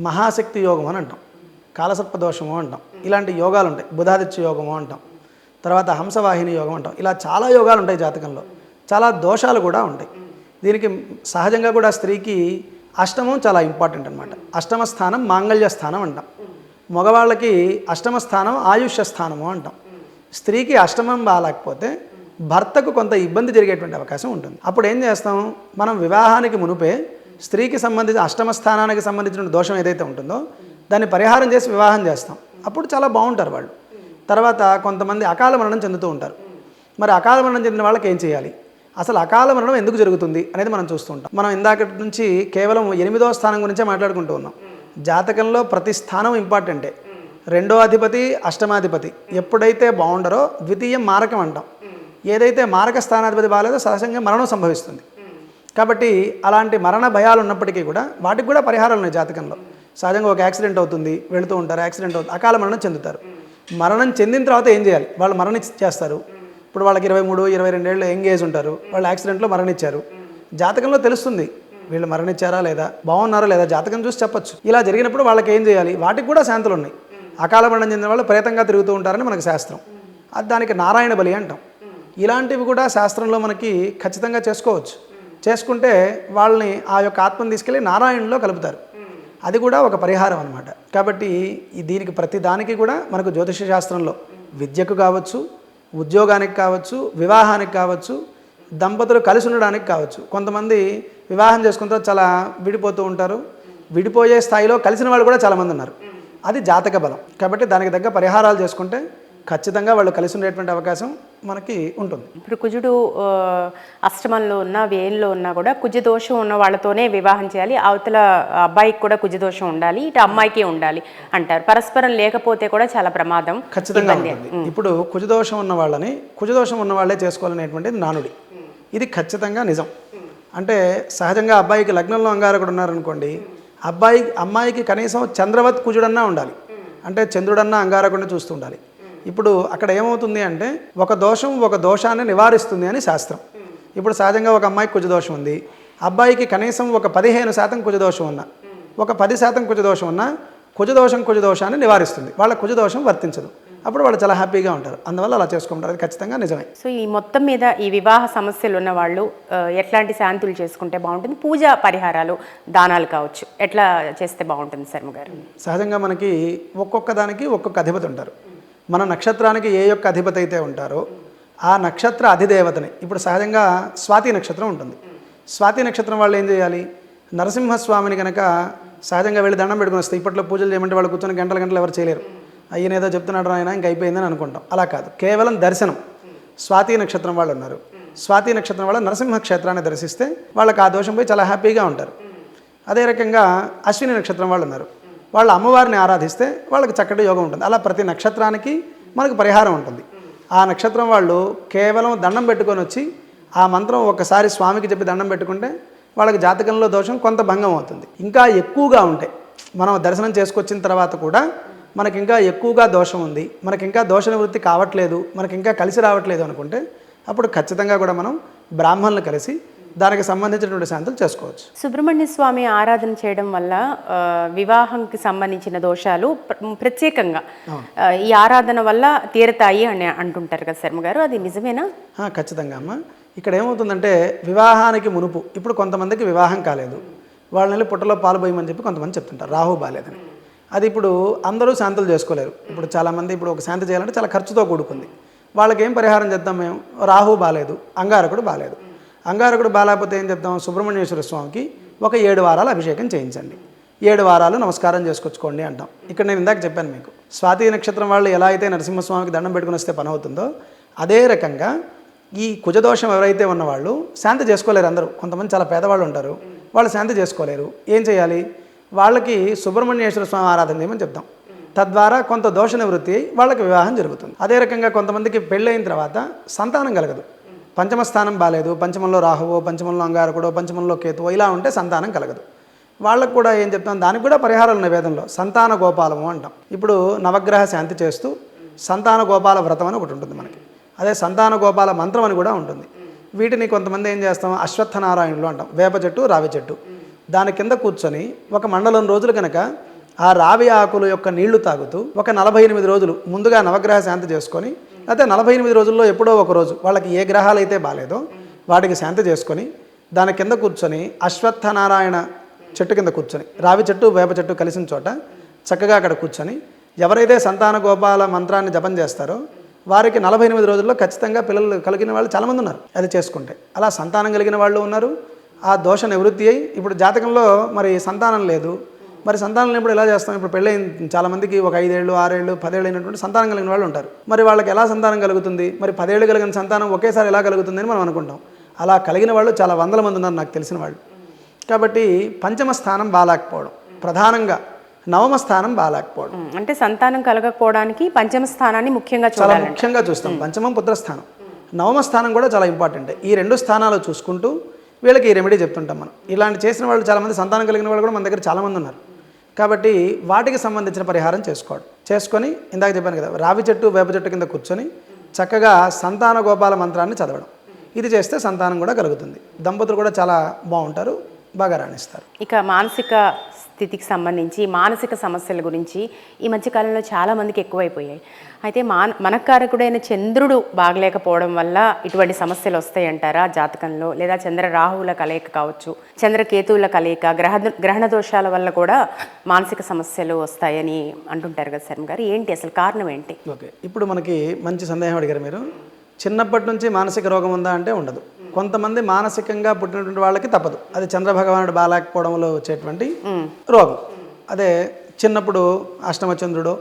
మహాశక్తి యోగం అని అంటాం, కాలసర్ప దోషము అంటాం. ఇలాంటి యోగాలు ఉంటాయి. బుధాదిత్య యోగము అంటాం, తర్వాత హంసవాహిని యోగం అంటాం. ఇలా చాలా యోగాలు ఉంటాయి జాతకంలో. చాలా దోషాలు కూడా ఉంటాయి. దీనికి సహజంగా కూడా స్త్రీకి అష్టమం చాలా ఇంపార్టెంట్ అనమాట. అష్టమ స్థానం మాంగళ్య స్థానం అంటాం. మగవాళ్ళకి అష్టమ స్థానం ఆయుష్య స్థానము అంటాం. స్త్రీకి అష్టమం బాగాలేకపోతే భర్తకు కొంత ఇబ్బంది జరిగేటువంటి అవకాశం ఉంటుంది. అప్పుడు ఏం చేస్తాం, మనం వివాహానికి మునుపే స్త్రీకి సంబంధించి అష్టమ స్థానానికి సంబంధించిన దోషం ఏదైతే ఉంటుందో దాన్ని పరిహారం చేసి వివాహం చేస్తాం. అప్పుడు చాలా బాగుంటారు వాళ్ళు. తర్వాత కొంతమంది అకాల మరణం చెందుతూ ఉంటారు. మరి అకాల మరణం చెందిన వాళ్ళకి ఏం చేయాలి, అసలు అకాల మరణం ఎందుకు జరుగుతుంది అనేది మనం చూస్తూ ఉంటాం. మనం ఇందాకటి నుంచి కేవలం 8వ స్థానం గురించే మాట్లాడుకుంటూ ఉన్నాం. జాతకంలో ప్రతి స్థానం ఇంపార్టెంటే. 2వ అధిపతి అష్టమాధిపతి ఎప్పుడైతే బాగుండరో ద్వితీయం మారకం అంటాం. ఏదైతే మారక స్థానాధిపతి బాగాలేదో సహజంగా మరణం సంభవిస్తుంది. కాబట్టి అలాంటి మరణ భయాలు ఉన్నప్పటికీ కూడా వాటికి కూడా పరిహారాలు ఉన్నాయి జాతకంలో. సహజంగా ఒక యాక్సిడెంట్ అవుతుంది, వెళుతూ ఉంటారు, యాక్సిడెంట్ అవుతుంది, అకాల మరణం చెందుతారు. మరణం చెందిన తర్వాత ఏం చేయాలి, వాళ్ళు మరణించేస్తారు. ఇప్పుడు వాళ్ళకి 23, 22 ఏళ్ళు ఎంగేజ్ ఉంటారు, వాళ్ళు యాక్సిడెంట్లో మరణించారు. జాతకంలో తెలుస్తుంది వీళ్ళు మరణించారా లేదా, బాగున్నారా లేదా, జాతకం చూసి చెప్పచ్చు. ఇలా జరిగినప్పుడు వాళ్ళకి ఏం చేయాలి, వాటికి కూడా శాంతులు ఉన్నాయి. అకాల మరణం చెందిన వాళ్ళు ప్రేతంగా తిరుగుతూ ఉంటారని మనకు శాస్త్రం. అది దానికి నారాయణ బలి అంటాం. ఇలాంటివి కూడా శాస్త్రంలో మనకి ఖచ్చితంగా చేసుకోవచ్చు. చేసుకుంటే వాళ్ళని ఆ యొక్క ఆత్మను తీసుకెళ్ళి నారాయణలో కలుపుతారు. అది కూడా ఒక పరిహారం అనమాట. కాబట్టి దీనికి ప్రతి దానికి కూడా మనకు జ్యోతిష శాస్త్రంలో విద్యకు కావచ్చు, ఉద్యోగానికి కావచ్చు, వివాహానికి కావచ్చు, దంపతులు కలిసి ఉండడానికి కావచ్చు. కొంతమంది వివాహం చేసుకున్న తర్వాత చాలా విడిపోతూ ఉంటారు. విడిపోయే స్థాయిలో కలిసిన వాళ్ళు కూడా చాలామంది ఉన్నారు. అది జాతక బలం. కాబట్టి దానికి తగ్గ పరిహారాలు చేసుకుంటే ఖచ్చితంగా వాళ్ళు కలిసి ఉండేటువంటి అవకాశం మనకి ఉంటుంది. ఇప్పుడు కుజుడు అష్టమంలో ఉన్నా వ్యయంలో ఉన్నా కూడా కుజదోషం ఉన్న వాళ్ళతోనే వివాహం చేయాలి, అవతల అబ్బాయికి కూడా కుజదోషం ఉండాలి, ఇటు అమ్మాయికి ఉండాలి అంటారు. పరస్పరం లేకపోతే కూడా చాలా ప్రమాదం ఖచ్చితంగా ఉంటుంది. ఇప్పుడు కుజదోషం ఉన్న వాళ్ళని కుజదోషం ఉన్న వాళ్ళే చేసుకోవాలనేటువంటిది నానుడి. ఇది ఖచ్చితంగా నిజం. అంటే సహజంగా అబ్బాయికి లగ్నంలో అంగారకుడు ఉన్నారనుకోండి, అమ్మాయికి కనీసం చంద్రవత్ కుజుడన్నా ఉండాలి. అంటే చంద్రుడన్నా అంగారకుడిని చూస్తూ ఉండాలి. ఇప్పుడు అక్కడ ఏమవుతుంది అంటే ఒక దోషం ఒక దోషాన్ని నివారిస్తుంది అని శాస్త్రం. ఇప్పుడు సహజంగా ఒక అమ్మాయికి కుజదోషం ఉంది, అబ్బాయికి కనీసం ఒక 15% కుజదోషం ఉన్నా, ఒక 10% కుజదోషం ఉన్నా కుజదోషాన్ని నివారిస్తుంది. వాళ్ళ కుజదోషం వర్తించదు. అప్పుడు వాళ్ళు చాలా హ్యాపీగా ఉంటారు. అందువల్ల అలా చేసుకుంటారు. అది ఖచ్చితంగా నిజమే. సో ఈ మొత్తం మీద ఈ వివాహ సమస్యలు ఉన్న వాళ్ళు ఎట్లాంటి శాంతులు చేసుకుంటే బాగుంటుంది, పూజా పరిహారాలు దానాలు కావచ్చు, ఎట్లా చేస్తే బాగుంటుంది శర్మ గారు? సహజంగా మనకి ఒక్కొక్క దానికి ఒక్కొక్క అధిపతి ఉంటారు. మన నక్షత్రానికి ఏ యొక్క అధిపతి అయితే ఉంటారో ఆ నక్షత్ర అధిదేవతని, ఇప్పుడు సహజంగా స్వాతి నక్షత్రం ఉంటుంది. స్వాతి నక్షత్రం వాళ్ళు ఏం చేయాలి, నరసింహస్వామిని కనుక సహజంగా వెళ్ళి దండం పెట్టుకుని వస్తే, ఇప్పట్లో పూజలు చేయమంటే వాళ్ళు కూర్చొని గంటలు ఎవరు చేయలేరు. అయ్యన ఏదో చెప్తున్నాడు ఆయన ఇంక అయిపోయిందని అనుకుంటాం. అలా కాదు, కేవలం దర్శనం. స్వాతి నక్షత్రం వాళ్ళు ఉన్నారు, స్వాతి నక్షత్రం వాళ్ళ నరసింహ క్షేత్రాన్ని దర్శిస్తే వాళ్ళకి ఆ దోషం పోయి చాలా హ్యాపీగా ఉంటారు. అదే రకంగా అశ్విని నక్షత్రం వాళ్ళు ఉన్నారు, వాళ్ళ అమ్మవారిని ఆరాధిస్తే వాళ్ళకి చక్కటి యోగం ఉంటుంది. అలా ప్రతి నక్షత్రానికి మనకు పరిహారం ఉంటుంది. ఆ నక్షత్రం వాళ్ళు కేవలం దండం పెట్టుకొని వచ్చి ఆ మంత్రం ఒక్కసారి స్వామికి చెప్పి దండం పెట్టుకుంటే వాళ్ళకి జాతకంలో దోషం కొంత భంగం అవుతుంది. ఇంకా ఎక్కువగా ఉంటే మనం దర్శనం చేసుకొచ్చిన తర్వాత కూడా మనకి ఇంకా ఎక్కువగా దోషం ఉంది, మనకి ఇంకా దోష నివృత్తి కావట్లేదు, మనకి ఇంకా కలిసి రావట్లేదు అనుకుంటే అప్పుడు ఖచ్చితంగా కూడా మనం బ్రాహ్మణులు కలిసి దానికి సంబంధించినటువంటి శాంతులు చేసుకోవచ్చు. సుబ్రహ్మణ్య స్వామి ఆరాధన చేయడం వల్ల వివాహంకి సంబంధించిన దోషాలు ప్రత్యేకంగా ఈ ఆరాధన వల్ల తీరతాయి అని అంటుంటారు కదా శర్మ గారు, అది నిజమేనా? ఖచ్చితంగా అమ్మ. ఇక్కడ ఏమవుతుందంటే వివాహానికి మునుపు ఇప్పుడు కొంతమందికి వివాహం కాలేదు, వాళ్ళని పుట్టలో పాలు పోయమని చెప్పి కొంతమంది చెప్తుంటారు, రాహు బాలేదని. అది ఇప్పుడు అందరూ శాంతులు చేసుకోలేరు. ఇప్పుడు చాలామంది ఇప్పుడు ఒక శాంతి చేయాలంటే చాలా ఖర్చుతో కూడుకుంది. వాళ్ళకి ఏం పరిహారం చేద్దాం మేము, రాహు బాలేదు, అంగారకుడు బాలేదు. అంగారకుడు బాలేకపోతే ఏం చెప్తాం, సుబ్రహ్మణ్యేశ్వర స్వామికి ఒక 7 వారాలు అభిషేకం చేయించండి, 7 వారాలు నమస్కారం చేసుకొచ్చుకోండి అంటాం. ఇక్కడ నేను ఇందాక చెప్పాను మీకు, స్వాతి నక్షత్రం వాళ్ళు ఎలా అయితే నరసింహస్వామికి దండం పెట్టుకుని వస్తే పని అవుతుందో అదే రకంగా ఈ కుజదోషం ఎవరైతే ఉన్నవాళ్ళు శాంతి చేసుకోలేరు. అందరూ కొంతమంది చాలా పేదవాళ్ళు ఉంటారు, వాళ్ళు శాంతి చేసుకోలేరు. ఏం చేయాలి, వాళ్ళకి సుబ్రహ్మణ్యేశ్వర స్వామి ఆరాధన చేయమని చెప్తాం. తద్వారా కొంత దోష నివృత్తి వాళ్ళకి వివాహం జరుగుతుంది. అదే రకంగా కొంతమందికి పెళ్ళైన తర్వాత సంతానం కలగదు, పంచమ స్థానం బాలేదు, పంచమంలో రాహువో, పంచమంలో అంగారకుడో, పంచమంలో కేతువో ఇలా ఉంటే సంతానం కలగదు. వాళ్ళకు కూడా ఏం చెప్తాం, దానికి కూడా పరిహారాలు ఉన్నాయి వేదంలో. సంతాన గోపాలము అంటాం. ఇప్పుడు నవగ్రహ శాంతి చేస్తూ సంతాన గోపాల వ్రతం అని ఒకటి ఉంటుంది మనకి. అదే సంతాన గోపాల మంత్రం అని కూడా ఉంటుంది. వీటిని కొంతమంది ఏం చేస్తాం, అశ్వత్థనారాయణులు అంటాం. వేప చెట్టు, రావి చెట్టు, దాని కింద కూర్చొని ఒక మండలం రోజులు కనుక ఆ రావి ఆకుల యొక్క నీళ్లు తాగుతూ ఒక 48 రోజులు ముందుగా నవగ్రహ శాంతి చేసుకొని, అయితే 48 రోజుల్లో ఎప్పుడో ఒక రోజు వాళ్ళకి ఏ గ్రహాలు అయితే బాగాలేదో వాటికి శాంతి చేసుకొని దాని కింద కూర్చొని అశ్వత్థనారాయణ చెట్టు కింద కూర్చొని, రావి చెట్టు వేప చెట్టు కలిసిన చోట చక్కగా అక్కడ కూర్చొని ఎవరైతే సంతాన గోపాల మంత్రాన్ని జపం చేస్తారో వారికి 48 రోజుల్లో ఖచ్చితంగా పిల్లలు కలిగిన వాళ్ళు చాలామంది ఉన్నారు అది చేసుకుంటే. అలా సంతానం కలిగిన వాళ్ళు ఉన్నారు. ఆ దోష నివృత్తి అయ్యి ఇప్పుడు జాతకంలో మరి సంతానం లేదు, మరి సంతానం లేనప్పుడు ఎలా చేస్తాం? ఇప్పుడు పెళ్ళైన చాలామందికి ఒక 5 ఏళ్ళు 6 ఏళ్ళు 10 ఏళ్ళు అయినటువంటి సంతానం కలిగిన వాళ్ళు ఉంటారు. మరి వాళ్ళకి ఎలా సంతానం కలుగుతుంది? మరి 10 ఏళ్ళు కలిగిన సంతానం ఒకేసారి ఎలా కలుగుతుంది అని మనం అనుకుంటాం. అలా కలిగిన వాళ్ళు చాలా వందల మంది ఉన్నారు నాకు తెలిసిన వాళ్ళు. కాబట్టి పంచమ స్థానం బాగాలేకపోవడం, ప్రధానంగా నవమ స్థానం బాగాలేకపోవడం. అంటే సంతానం కలగకపోవడానికి పంచమ స్థానాన్ని ముఖ్యంగా చాలా ముఖ్యంగా చూస్తాం. పంచమం పుత్రస్థానం, నవమ స్థానం కూడా చాలా ఇంపార్టెంట్. ఈ 2 స్థానాలు చూసుకుంటూ వీళ్ళకి ఈ రెమెడీ చెప్తుంటాం మనం. ఇలాంటి చేసిన వాళ్ళు చాలామంది, సంతానం కలిగిన వాళ్ళు కూడా మన దగ్గర చాలామంది ఉన్నారు. కాబట్టి వాటికి సంబంధించిన పరిహారం చేసుకొని ఇందాక చెప్పాను కదా, రావి చెట్టు వేప చెట్టు కింద కూర్చొని చక్కగా సంతాన గోపాల మంత్రాన్ని చదవడం. ఇది చేస్తే సంతానం కూడా కలుగుతుంది. దంపతులు కూడా చాలా బాగుంటారు, బాగా రాణిస్తారు. ఇక మానసిక స్థితికి సంబంధించి మానసిక సమస్యల గురించి ఈ మధ్యకాలంలో చాలామందికి ఎక్కువైపోయాయి. అయితే మనకారకుడైన చంద్రుడు బాగలేకపోవడం వల్ల ఇటువంటి సమస్యలు వస్తాయంటారా జాతకంలో? లేదా చంద్ర రాహువుల కలయిక కావచ్చు, చంద్రకేతువుల కలయిక, గ్రహణ దోషాల వల్ల కూడా మానసిక సమస్యలు వస్తాయని అంటుంటారు కదా శర్మ గారు, ఏంటి అసలు కారణం ఏంటి? ఓకే, ఇప్పుడు మనకి మంచి సందేహం అడిగారు మీరు. చిన్నప్పటి నుంచి మానసిక రోగం ఉందా అంటే ఉండదు. కొంతమంది మానసికంగా పుట్టినటువంటి వాళ్ళకి తప్పదు, అది చంద్రభగవానుడు బాగాలేకపోవడంలో వచ్చేటువంటి రోగం. అదే చిన్నప్పుడు అష్టమ చంద్రుడు,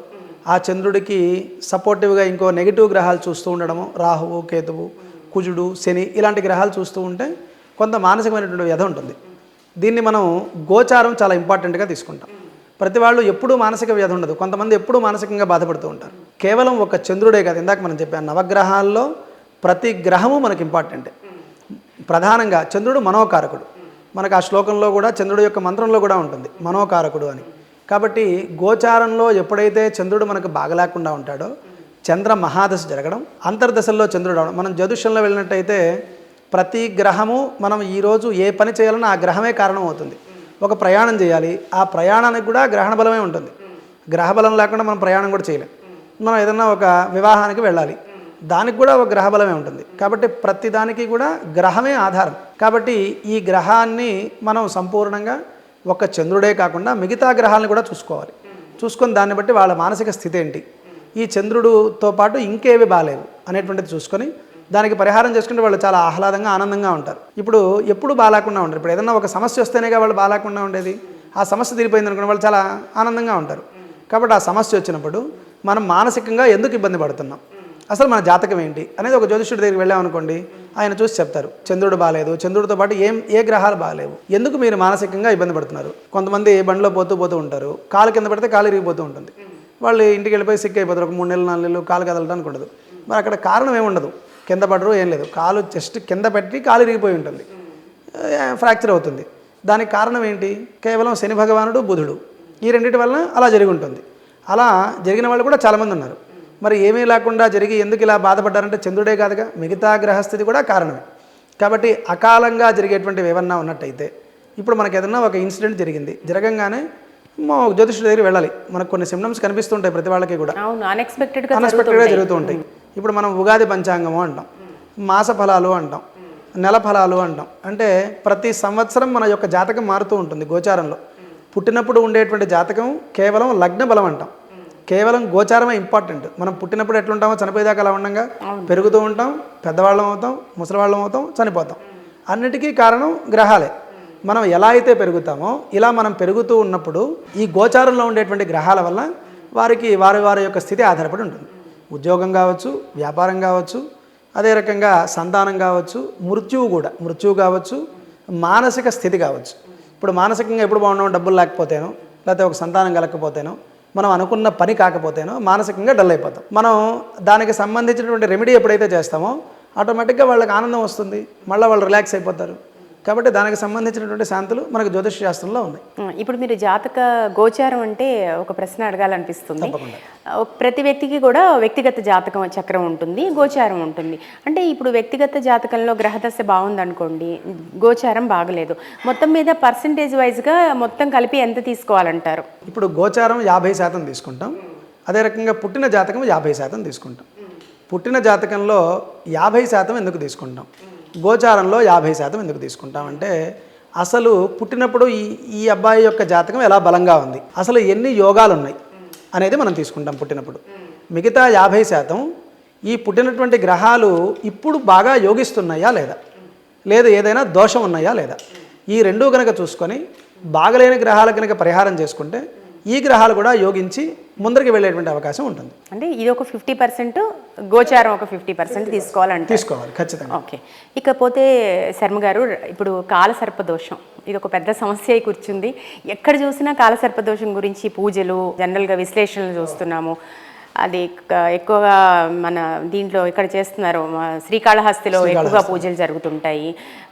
ఆ చంద్రుడికి సపోర్టివ్గా ఇంకో నెగిటివ్ గ్రహాలు చూస్తూ ఉండడము, రాహువు కేతువు కుజుడు శని ఇలాంటి గ్రహాలు చూస్తూ ఉంటే కొంత మానసికమైనటువంటి వ్యధ ఉంటుంది. దీన్ని మనం గోచారం చాలా ఇంపార్టెంట్గా తీసుకుంటాం. ప్రతి వాళ్ళు ఎప్పుడూ మానసిక వ్యాధి ఉండదు, కొంతమంది ఎప్పుడూ మానసికంగా బాధపడుతూ ఉంటారు. కేవలం ఒక చంద్రుడే కాదు, ఇందాక మనం చెప్పాను నవగ్రహాల్లో ప్రతి గ్రహము మనకి ఇంపార్టెంటే. ప్రధానంగా చంద్రుడు మనోకారకుడు. మనకు ఆ శ్లోకంలో కూడా చంద్రుడు యొక్క మంత్రంలో కూడా ఉంటుంది మనోకారకుడు అని. కాబట్టి గోచారంలో ఎప్పుడైతే చంద్రుడు మనకు బాగలేకుండా ఉంటాడో, చంద్ర మహాదశ జరగడం, అంతర్దశల్లో చంద్రుడు అవడం. మనం జ్యోతిష్యంలో వెళ్ళినట్టయితే ప్రతి గ్రహము మనం ఈరోజు ఏ పని చేయాలన్నా ఆ గ్రహమే కారణం అవుతుంది. ఒక ప్రయాణం చేయాలి, ఆ ప్రయాణానికి కూడా గ్రహణ బలమే ఉంటుంది. గ్రహ బలం లేకుండా మనం ప్రయాణం కూడా చేయలేం. మనం ఏదన్నా ఒక వివాహానికి వెళ్ళాలి, దానికి కూడా ఒక గ్రహ బలమే ఉంటుంది. కాబట్టి ప్రతి దానికి కూడా గ్రహమే ఆధారం. కాబట్టి ఈ గ్రహాన్ని మనం సంపూర్ణంగా ఒక చంద్రుడే కాకుండా మిగతా గ్రహాలను కూడా చూసుకొని దాన్ని బట్టి వాళ్ళ మానసిక స్థితి ఏంటి, ఈ చంద్రుడితో పాటు ఇంకేవి బాలేవు అనేటువంటిది చూసుకొని దానికి పరిహారం చేసుకుంటే వాళ్ళు చాలా ఆహ్లాదంగా ఆనందంగా ఉంటారు. ఇప్పుడు ఎప్పుడు బాగాలేకుండా ఉంటారు. ఇప్పుడు ఏదన్నా ఒక సమస్య వస్తేనేగా వాళ్ళు బాగాలేకుండా ఉండేది. ఆ సమస్య తీరిపోయింది అనుకున్న వాళ్ళు చాలా ఆనందంగా ఉంటారు. కాబట్టి ఆ సమస్య వచ్చినప్పుడు మనం మానసికంగా ఎందుకు ఇబ్బంది పడుతున్నాం, అసలు మన జాతకం ఏంటి అనేది ఒక జ్యోతిష్యుడి దగ్గరికి వెళ్ళామనుకోండి, ఆయన చూసి చెప్తారు చంద్రుడు బాగాలేదు, చంద్రుడితో పాటు ఏ గ్రహాలు బాగాలేవు, ఎందుకు మీరు మానసికంగా ఇబ్బంది పడుతున్నారు. కొంతమంది బండిలో పోతూ ఉంటారు, కాలు కింద పడితే కాలు ఇరిగిపోతూ ఉంటుంది. వాళ్ళు ఇంటికి వెళ్ళిపోయి సిక్ అయిపోతారు, ఒక 3 నెలలు 4 నెలలు కాలు కదలడానికి ఉండదు. మరి అక్కడ కారణం ఏముండదు, కింద పడరు ఏం లేదు, కాలు జస్ట్ కింద పెట్టి కాలు ఇరిగిపోయి ఉంటుంది, ఫ్రాక్చర్ అవుతుంది. దానికి కారణం ఏంటి? కేవలం శని భగవానుడు బుధుడు, ఈ రెండింటి వలన అలా జరిగి ఉంటుంది. అలా జరిగిన వాళ్ళు కూడా చాలామంది ఉన్నారు. మరి ఏమీ లేకుండా జరిగి ఎందుకు ఇలా బాధపడ్డారంటే చంద్రుడే కాదుగా, మిగతా గ్రహస్థితి కూడా కారణమే. కాబట్టి అకాలంగా జరిగేటువంటివి ఏమన్నా ఉన్నట్టయితే, ఇప్పుడు మనకు ఏదన్నా ఒక ఇన్సిడెంట్ జరగంగానే జ్యోతిష్యుడి దగ్గరికి వెళ్ళాలి. మనకు కొన్ని సిమ్టమ్స్ కనిపిస్తుంటాయి ప్రతి వాళ్ళకి కూడా, అన్ఎక్స్పెక్టెడ్గా జరుగుతూ ఉంటాయి. ఇప్పుడు మనం ఉగాది పంచాంగము అంటాం, మాస ఫలాలు అంటాం, నెల ఫలాలు అంటాం. అంటే ప్రతి సంవత్సరం మన యొక్క జాతకం మారుతూ ఉంటుంది. గోచారంలో పుట్టినప్పుడు ఉండేటువంటి జాతకం కేవలం లగ్న బలం అంటాం, కేవలం గోచారమే ఇంపార్టెంట్. మనం పుట్టినప్పుడు ఎట్లుంటామో చనిపోయేదాకా అలా ఉండగా పెరుగుతూ ఉంటాం, పెద్దవాళ్ళం అవుతాం, ముసలివాళ్ళం అవుతాం, చనిపోతాం. అన్నిటికీ కారణం గ్రహాలే. మనం ఎలా అయితే పెరుగుతామో ఇలా మనం పెరుగుతూ ఉన్నప్పుడు ఈ గోచారంలో ఉండేటువంటి గ్రహాల వల్ల వారికి వారి యొక్క స్థితి ఆధారపడి ఉంటుంది. ఉద్యోగం కావచ్చు, వ్యాపారం కావచ్చు, అదే రకంగా సంతానం కావచ్చు, మృత్యువు కావచ్చు, మానసిక స్థితి కావచ్చు. ఇప్పుడు మానసికంగా ఎప్పుడు బాగున్నామో, డబ్బులు లేకపోతేనో, లేకపోతే ఒక సంతానం కలగకపోతేనో, మనం అనుకున్న పని కాకపోతేనో మానసికంగా డల్ అయిపోతాం. మనం దానికి సంబంధించినటువంటి రెమెడీ ఎప్పుడైతే చేస్తామో ఆటోమేటిక్గా వాళ్ళకి ఆనందం వస్తుంది, మళ్ళీ వాళ్ళు రిలాక్స్ అయిపోతారు. కాబట్టి దానికి సంబంధించినటువంటి శాంతులు మనకు జ్యోతిష్ శాస్త్రంలో ఉన్నాయి. ఇప్పుడు మీరు జాతక గోచారం అంటే ఒక ప్రశ్న అడగాలనిపిస్తుంది. తప్పకుండా. ప్రతి వ్యక్తికి కూడా వ్యక్తిగత జాతకం చక్రం ఉంటుంది, గోచారం ఉంటుంది. అంటే ఇప్పుడు వ్యక్తిగత జాతకంలో గ్రహదశ బాగుందనుకోండి, గోచారం బాగలేదు, మొత్తం మీద పర్సంటేజ్ వైజ్గా మొత్తం కలిపి ఎంత తీసుకోవాలంటారు? ఇప్పుడు గోచారం 50% తీసుకుంటాం, అదే రకంగా పుట్టిన జాతకం 50% తీసుకుంటాం. పుట్టిన జాతకంలో 50% ఎందుకు తీసుకుంటాం, గోచారంలో 50% ఎందుకు తీసుకుంటాం అంటే, అసలు పుట్టినప్పుడు ఈ అబ్బాయి యొక్క జాతకం ఎలా బలంగా ఉంది, అసలు ఎన్ని యోగాలు ఉన్నాయి అనేది మనం తీసుకుంటాం పుట్టినప్పుడు. మిగతా 50% ఈ పుట్టినటువంటి గ్రహాలు ఇప్పుడు బాగా యోగిస్తున్నాయా లేదా, లేదా ఏదైనా దోషం ఉన్నాయా లేదా, ఈ రెండూ కనుక చూసుకొని బాగలేని గ్రహాల కనుక పరిహారం చేసుకుంటే ఈ గ్రహాలు కూడా యోగించి ముందరికి వెళ్ళేటువంటి అవకాశం ఉంటుంది. అంటే ఇది ఒక 50%, గోచారం ఒక 50% తీసుకోవాలి ఖచ్చితంగా. ఓకే. ఇకపోతే శర్మ గారు, ఇప్పుడు కాలసర్పదోషం ఇది ఒక పెద్ద సమస్య అయి కూర్చుంది. ఎక్కడ చూసినా కాలసర్పదోషం గురించి పూజలు, జనరల్గా విశ్లేషణలు చూస్తున్నాము. అది ఎక్కువగా మన దీంట్లో ఇక్కడ చేస్తున్నారు, శ్రీకాళహస్తిలో ఎక్కువగా పూజలు జరుగుతుంటాయి.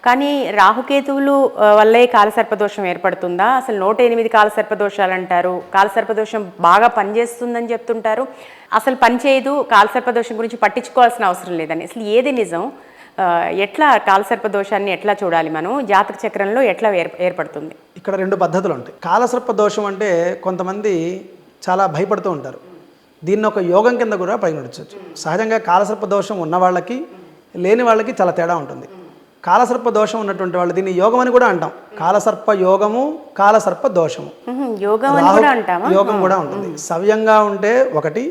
కానీ రాహుకేతువులు వల్లే కాలసర్పదోషం ఏర్పడుతుందా? అసలు 108 కాలసర్పదోషాలు అంటారు, కాలసర్పదోషం బాగా పనిచేస్తుందని చెప్తుంటారు, అసలు పనిచేయదు, కాలసర్పదోషం గురించి పట్టించుకోవాల్సిన అవసరం లేదని. అసలు ఏది నిజం? ఎట్లా కాలసర్పదోషాన్ని ఎట్లా చూడాలి, మనం జాతక చక్రంలో ఎట్లా ఏర్పడుతుంది? ఇక్కడ 2 పద్ధతులు ఉంటాయి. కాలసర్పదోషం అంటే కొంతమంది చాలా భయపడుతూ ఉంటారు, దీన్ని ఒక యోగం కింద కూడా పరిగణించవచ్చు. సహజంగా కాలసర్ప దోషం ఉన్న వాళ్ళకి లేని వాళ్ళకి చాలా తేడా ఉంటుంది. కాలసర్ప దోషం ఉన్నటువంటి వాళ్ళు దీన్ని యోగం అని కూడా అంటాం. కాలసర్ప యోగము, కాలసర్ప దోషము, యోగం కూడా ఉంటుంది. సవ్యంగా ఉంటే ఒకటి,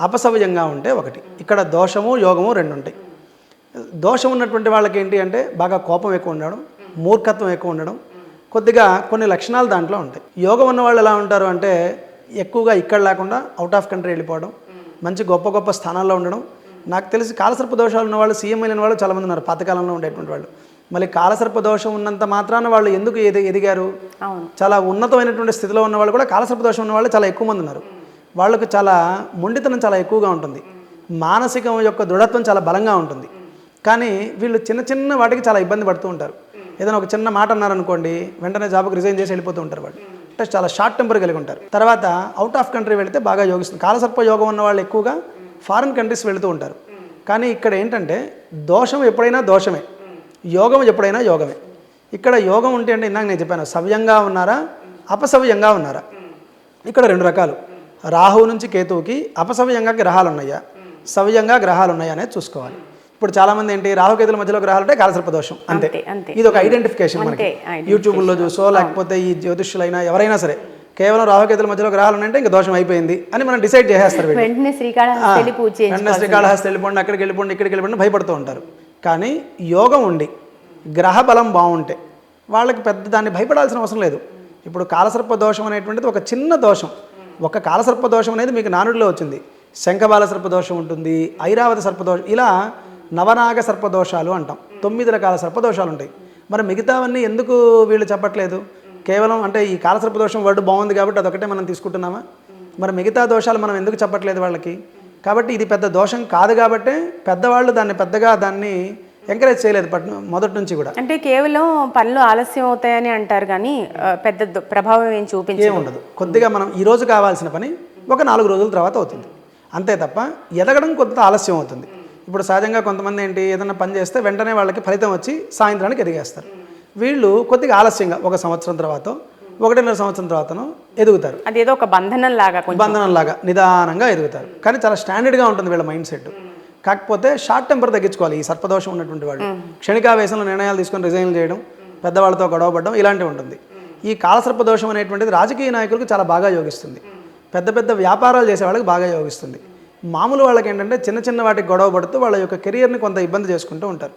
అపసవ్యంగా ఉంటే ఒకటి. ఇక్కడ దోషము యోగము 2 ఉంటాయి. దోషం ఉన్నటువంటి వాళ్ళకి ఏంటి అంటే బాగా కోపం ఎక్కువ ఉండడం, మూర్ఖత్వం ఎక్కువ ఉండడం, కొద్దిగా కొన్ని లక్షణాలు దాంట్లో ఉంటాయి. యోగం ఉన్న వాళ్ళు ఎలా ఉంటారు అంటే ఎక్కువగా ఇక్కడ లేకుండా అవుట్ ఆఫ్ కంట్రీ వెళ్ళిపోవడం, మంచి గొప్ప గొప్ప స్థానాల్లో ఉండడం. నాకు తెలిసి కాలసర్ప దోషాలు ఉన్న వాళ్ళు, సీఎం అయిన వాళ్ళు చాలామంది ఉన్నారు పాతకాలంలో ఉండేటువంటి వాళ్ళు. మళ్ళీ కాలసర్ప దోషం ఉన్నంత మాత్రాన వాళ్ళు ఎందుకు ఎదిగారు, చాలా ఉన్నతమైనటువంటి స్థితిలో ఉన్న వాళ్ళు కూడా కాలసర్ప దోషం ఉన్న వాళ్ళు చాలా ఎక్కువ మంది ఉన్నారు. వాళ్ళకు చాలా మొండితనం చాలా ఎక్కువగా ఉంటుంది, మానసికం యొక్క దృఢత్వం చాలా బలంగా ఉంటుంది. కానీ వీళ్ళు చిన్న చిన్న వాటికి చాలా ఇబ్బంది పడుతూ ఉంటారు. ఏదైనా ఒక చిన్న మాట అన్నారనుకోండి, వెంటనే జాబ్కి రిజైన్ చేసి వెళ్ళిపోతూ ఉంటారు వాళ్ళు. అంటే చాలా షార్ట్ టెంపర్ కలిగి ఉంటారు. తర్వాత అవుట్ ఆఫ్ కంట్రీ వెళితే బాగా యోగిస్తుంది. కాలసర్ప యోగం ఉన్న వాళ్ళు ఎక్కువగా ఫారిన్ కంట్రీస్ వెళుతూ ఉంటారు. కానీ ఇక్కడ ఏంటంటే దోషం ఎప్పుడైనా దోషమే, యోగం ఎప్పుడైనా యోగమే. ఇక్కడ యోగం ఉంటే అంటే ఇందాక నేను చెప్పాను, సవ్యంగా ఉన్నారా అపసవ్యంగా ఉన్నారా. ఇక్కడ 2 రకాలు, రాహువు నుంచి కేతువుకి అపసవ్యంగా గ్రహాలు ఉన్నాయా, సవ్యంగా గ్రహాలు ఉన్నాయా అనేది చూసుకోవాలి. ఇప్పుడు చాలామంది ఏంటి, రాహుకేతుల మధ్యలో గ్రహాలు ఉంటే కాలసర్ప దోషం అంతే. ఇది ఒక ఐడెంటిఫికేషన్ మనకి యూట్యూబ్లో చూసో లేకపోతే ఈ జ్యోతిష్యులైనా ఎవరైనా సరే కేవలం రాహుకేతుల మధ్యలో గ్రహాలు ఉన్నాయంటే ఇంకా దోషం అయిపోయింది అని మనం డిసైడ్ చేసేస్తారు. వెంటనే శ్రీకాళహస్తి వెళ్ళిపోండి, అక్కడికి వెళ్ళిపోండి, ఇక్కడికి వెళ్ళిపోండి భయపడుతూ ఉంటారు. కానీ యోగం ఉండి గ్రహ బలం బాగుంటే వాళ్ళకి పెద్ద దాన్ని భయపడాల్సిన అవసరం లేదు. ఇప్పుడు కాలసర్ప దోషం అనేటువంటిది ఒక చిన్న దోషం. ఒక కాలసర్ప దోషం అనేది మీకు నానుడిలో వచ్చింది, శంఖబాల సర్పదోషం ఉంటుంది, ఐరావత సర్పదోషం, ఇలా నవనాగ సర్పదోషాలు అంటాం. 9 రకాల సర్పదోషాలు ఉంటాయి. మరి మిగతావన్నీ ఎందుకు వీళ్ళు చెప్పట్లేదు? కేవలం అంటే ఈ కాలసర్పదోషం వర్డ్ బాగుంది కాబట్టి అదొకటే మనం తీసుకుంటున్నామా? మరి మిగతా దోషాలు మనం ఎందుకు చెప్పట్లేదు వాళ్ళకి? కాబట్టి ఇది పెద్ద దోషం కాదు కాబట్టే పెద్దవాళ్ళు దాన్ని పెద్దగా ఎంకరేజ్ చేయలేదు మొదటి నుంచి కూడా. అంటే కేవలం పనులు ఆలస్యం అవుతాయని అంటారు కానీ పెద్ద ప్రభావం ఏం ఉండదు. కొద్దిగా మనం ఈరోజు కావాల్సిన పని ఒక 4 రోజుల తర్వాత అవుతుంది అంతే తప్ప ఎదగడం కొంత ఆలస్యం అవుతుంది. ఇప్పుడు సహజంగా కొంతమంది ఏంటి, ఏదైనా పని చేస్తే వెంటనే వాళ్ళకి ఫలితం వచ్చి సాయంత్రానికి ఎదిగేస్తారు. వీళ్ళు కొద్దిగా ఆలస్యంగా 1 సంవత్సరం తర్వాత 1.5 సంవత్సరం తర్వాతనో ఎదుగుతారు. అదేదో ఒక బంధనం లాగా నిదానంగా ఎదుగుతారు. కానీ చాలా స్టాండర్డ్గా ఉంటుంది వీళ్ళ మైండ్ సెట్. కాకపోతే షార్ట్ టెంపర్ తగ్గించుకోవాలి. ఈ సర్పదోషం ఉన్నటువంటి వాళ్ళు క్షణికావేశంలో నిర్ణయాలు తీసుకొని రిజైన్ చేయడం, పెద్దవాళ్ళతో గొడవపడడం ఇలాంటివి ఉంటుంది. ఈ కాలసర్పదోషం అనేటువంటిది రాజకీయ నాయకులకు చాలా బాగా యోగిస్తుంది, పెద్ద పెద్ద వ్యాపారాలు చేసే వాళ్ళకి బాగా యోగిస్తుంది. మామూలు వాళ్ళకి ఏంటంటే చిన్న చిన్న వాటికి గొడవ పడుతూ వాళ్ళ యొక్క కెరియర్ని కొంత ఇబ్బంది చేసుకుంటూ ఉంటారు.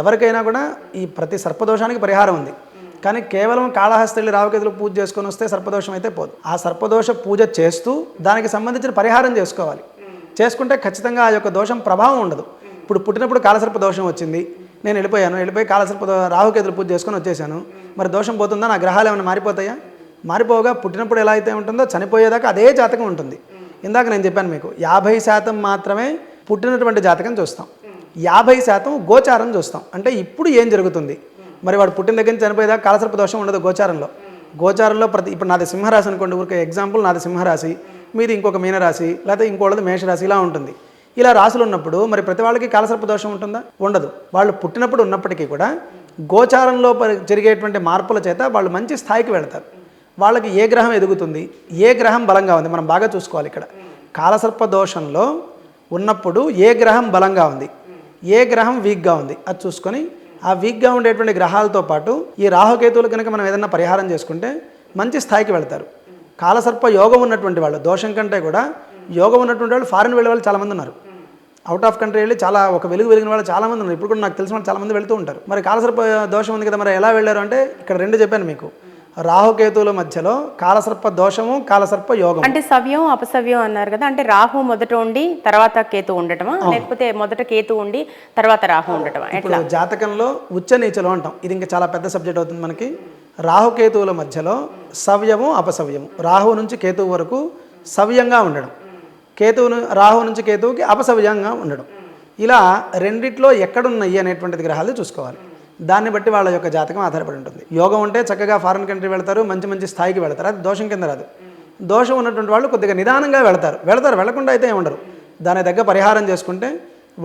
ఎవరికైనా కూడా ఈ ప్రతి సర్పదోషానికి పరిహారం ఉంది. కానీ కేవలం కాళహస్తి వెళ్ళి రాహుకేతులు పూజ చేసుకొని వస్తే సర్పదోషం అయితే పోదు. ఆ సర్పదోష పూజ చేస్తూ దానికి సంబంధించిన పరిహారం చేసుకోవాలి. చేసుకుంటే ఖచ్చితంగా ఆ యొక్క దోషం ప్రభావం ఉండదు. ఇప్పుడు పుట్టినప్పుడు కాలసర్ప దోషం వచ్చింది, నేను వెళ్ళిపోయి రాహుకేతులు పూజ చేసుకొని వచ్చేసాను, మరి దోషం పోతుందా? నా గ్రహాలు ఏమైనా మారిపోతాయా? మారిపోగా పుట్టినప్పుడు ఎలా అయితే ఉంటుందో చనిపోయేదాకా అదే జాతకం ఉంటుంది. ఇందాక నేను చెప్పాను మీకు 50% మాత్రమే పుట్టినటువంటి జాతకం చూస్తాం, 50% గోచారం చూస్తాం. అంటే ఇప్పుడు ఏం జరుగుతుంది, మరి వాడు పుట్టిన దగ్గర నుంచి చనిపోయేదాకా కాలసర్ప దోషం ఉండదు గోచారంలో. గోచారంలో ఇప్పుడు నాది సింహరాశి అనుకోండి, ఊరికే ఎగ్జాంపుల్, నాది సింహరాశి, మీది ఇంకొక మీనరాశి, లేకపోతే ఇంకోళ్ళది మేషరాశి, ఇలా ఉంటుంది. ఇలా రాశులు ఉన్నప్పుడు మరి ప్రతి వాళ్ళకి కాలసర్ప దోషం ఉంటుందా? ఉండదు. వాళ్ళు పుట్టినప్పుడు ఉన్నప్పటికీ కూడా గోచారంలో జరిగేటువంటి మార్పుల చేత వాళ్ళు మంచి స్థాయికి వెళతారు. వాళ్ళకి ఏ గ్రహం ఎదుగుతుంది, ఏ గ్రహం బలంగా ఉంది, మనం బాగా చూసుకోవాలి. ఇక్కడ కాలసర్ప దోషంలో ఉన్నప్పుడు ఏ గ్రహం బలంగా ఉంది, ఏ గ్రహం వీక్గా ఉంది, అది చూసుకొని ఆ వీక్గా ఉండేటువంటి గ్రహాలతో పాటు ఈ రాహుకేతువులు కనుక మనం ఏదైనా పరిహారం చేసుకుంటే మంచి స్థాయికి వెళ్తారు. కాలసర్ప యోగం ఉన్నటువంటి వాళ్ళు, దోషం కంటే కూడా యోగం ఉన్నటువంటి వాళ్ళు ఫారిన్ వెళ్ళే వాళ్ళు చాలామంది ఉన్నారు. అవుట్ ఆఫ్ కంట్రీ వెళ్ళి చాలా ఒక వెలిగిన వాళ్ళు చాలామంది ఉన్నారు. ఇప్పుడు కూడా నాకు తెలిసిన వాళ్ళు చాలామంది వెళ్తూ ఉంటారు. మరి కాలసర్ప దోషం ఉంది కదా, మరి ఎలా వెళ్ళారు అంటే ఇక్కడ రెండు చెప్పాను మీకు. రాహుకేతువుల మధ్యలో కాలసర్ప దోషము, కాలసర్ప యోగం. అంటే సవ్యం అపసవ్యం అన్నారు కదా, అంటే రాహు మొదట ఉండి తర్వాత కేతు ఉండటమా, లేకపోతే మొదట కేతు ఉండి తర్వాత రాహు ఉండటమా? ఇప్పుడు జాతకంలో ఉచ్చ నీచలు అంటాం, ఇది ఇంకా చాలా పెద్ద సబ్జెక్ట్ అవుతుంది మనకి. రాహుకేతువుల మధ్యలో సవ్యము అపసవ్యము, రాహు నుంచి కేతువు వరకు సవ్యంగా ఉండడం, రాహు నుంచి కేతువుకి అపసవ్యంగా ఉండడం, ఇలా రెండిట్లో ఎక్కడున్నాయి అనేటువంటిది గ్రహాలు చూసుకోవాలి. దాన్ని బట్టి వాళ్ళ యొక్క జాతకం ఆధారపడి ఉంటుంది. యోగం ఉంటే చక్కగా ఫారిన్ కంట్రీ వెళ్తారు, మంచి మంచి స్థాయికి వెళ్తారు, అది దోషం కింద రాదు. దోషం ఉన్నటువంటి వాళ్ళు కొద్దిగా నిదానంగా వెళ్తారు, వెళ్లకుండా అయితే ఏముండరు. దాని దగ్గర పరిహారం చేసుకుంటే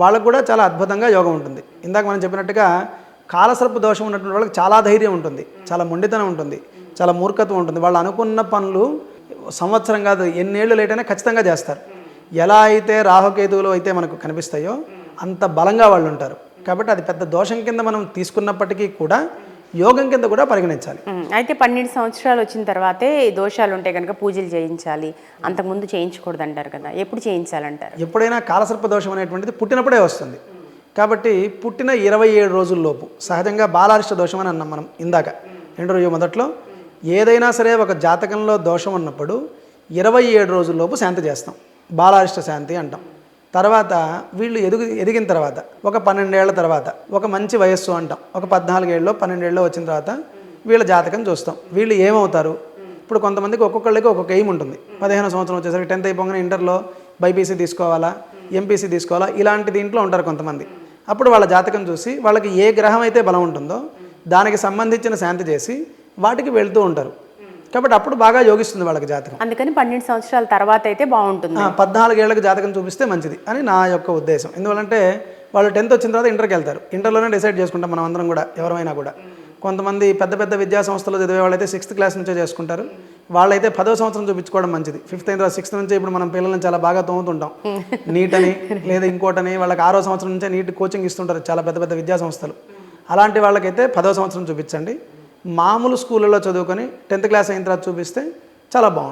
వాళ్ళకు కూడా చాలా అద్భుతంగా యోగం ఉంటుంది. ఇందాక మనం చెప్పినట్టుగా కాలసర్ప దోషం ఉన్నటువంటి వాళ్ళకి చాలా ధైర్యం ఉంటుంది, చాలా మొండితనం ఉంటుంది, చాలా మూర్ఖత్వం ఉంటుంది. వాళ్ళు అనుకున్న పనులు సంవత్సరం కాదు ఎన్నేళ్ళు లేట్ అయినా ఖచ్చితంగా చేస్తారు. ఎలా అయితే రాహుకేతువులు అయితే మనకు కనిపిస్తాయో అంత బలంగా వాళ్ళు ఉంటారు. కాబట్టి అది పెద్ద దోషం కింద మనం తీసుకున్నప్పటికీ కూడా యోగం కింద కూడా పరిగణించాలి. అయితే 12 సంవత్సరాలు వచ్చిన తర్వాతే దోషాలు ఉంటే కనుక పూజలు చేయించాలి, అంతకుముందు చేయించకూడదు అంటారు కదా, ఎప్పుడు చేయించాలంటారు? ఎప్పుడైనా కాలసర్ప దోషం అనేటువంటిది పుట్టినప్పుడే వస్తుంది. కాబట్టి పుట్టిన 27 రోజుల్లోపు, సహజంగా బాలారిష్ట దోషం అని అన్నాం మనం ఇందాక ఇంటర్వ్యూ మొదట్లో. ఏదైనా సరే ఒక జాతకంలో దోషం ఉన్నప్పుడు 27 రోజుల్లోపు శాంతి చేస్తాం, బాలారిష్ట శాంతి అంటాం. తర్వాత వీళ్ళు ఎదిగిన తర్వాత ఒక 12 ఏళ్ల తర్వాత ఒక మంచి వయస్సు అంటాం, ఒక 14 ఏళ్ళు 12 ఏళ్ళు వచ్చిన తర్వాత వీళ్ళ జాతకం చూస్తాం. వీళ్ళు ఏమవుతారు? ఇప్పుడు కొంతమందికి ఒక్కొక్కళ్ళకి ఒక్కొక్క ఎయిమ్ ఉంటుంది. 15వ సంవత్సరం వచ్చేసరికి 10th అయిపోగానే ఇంటర్లో బైపీసీ తీసుకోవాలా, ఎంపీసీ తీసుకోవాలా, ఇలాంటి దీంట్లో ఉంటారు కొంతమంది. అప్పుడు వాళ్ళ జాతకం చూసి వాళ్ళకి ఏ గ్రహం అయితే బలం ఉంటుందో దానికి సంబంధించిన శాంతి చేసి వాటికి వెళ్తూ ఉంటారు. కాబట్టి అప్పుడు బాగా యోగిస్తుంది వాళ్ళకి జాతకం. అందుకని 12 సంవత్సరాల తర్వాత అయితే బాగుంటుంది. 14 ఏళ్ళకి జాతకం చూపిస్తే మంచిది అని నా యొక్క ఉద్దేశం. ఎందువల్లంటే వాళ్ళు 10th వచ్చిన తర్వాత ఇంటర్కి వెళ్తారు, ఇంటర్లోనే డిసైడ్ చేసుకుంటాం మనం అందరం కూడా, ఎవరైనా కూడా. కొంతమంది పెద్ద పెద్ద విద్యా సంస్థలు చదివే వాళ్ళైతే 6th క్లాస్ నుంచే చేసుకుంటారు. వాళ్ళైతే 10వ సంవత్సరం చూపించుకోవడం మంచిది. 5th అయిన తర్వాత 6th నుంచే ఇప్పుడు మనం పిల్లల్ని చాలా బాగా తోముతుంటాం, నీట్ అని లేదా ఇంకోటని. వాళ్ళకి 6వ సంవత్సరం నుంచే నీట్ కోచింగ్ ఇస్తుంటారు చాలా పెద్ద పెద్ద విద్యా సంస్థలు. అలాంటి వాళ్ళకైతే 10వ సంవత్సరం చూపించండి. మామూలు స్కూళ్ళలో చదువుకొని 10th క్లాస్ అయిన తర్వాత చూపిస్తే చాలా బాగుంటుంది.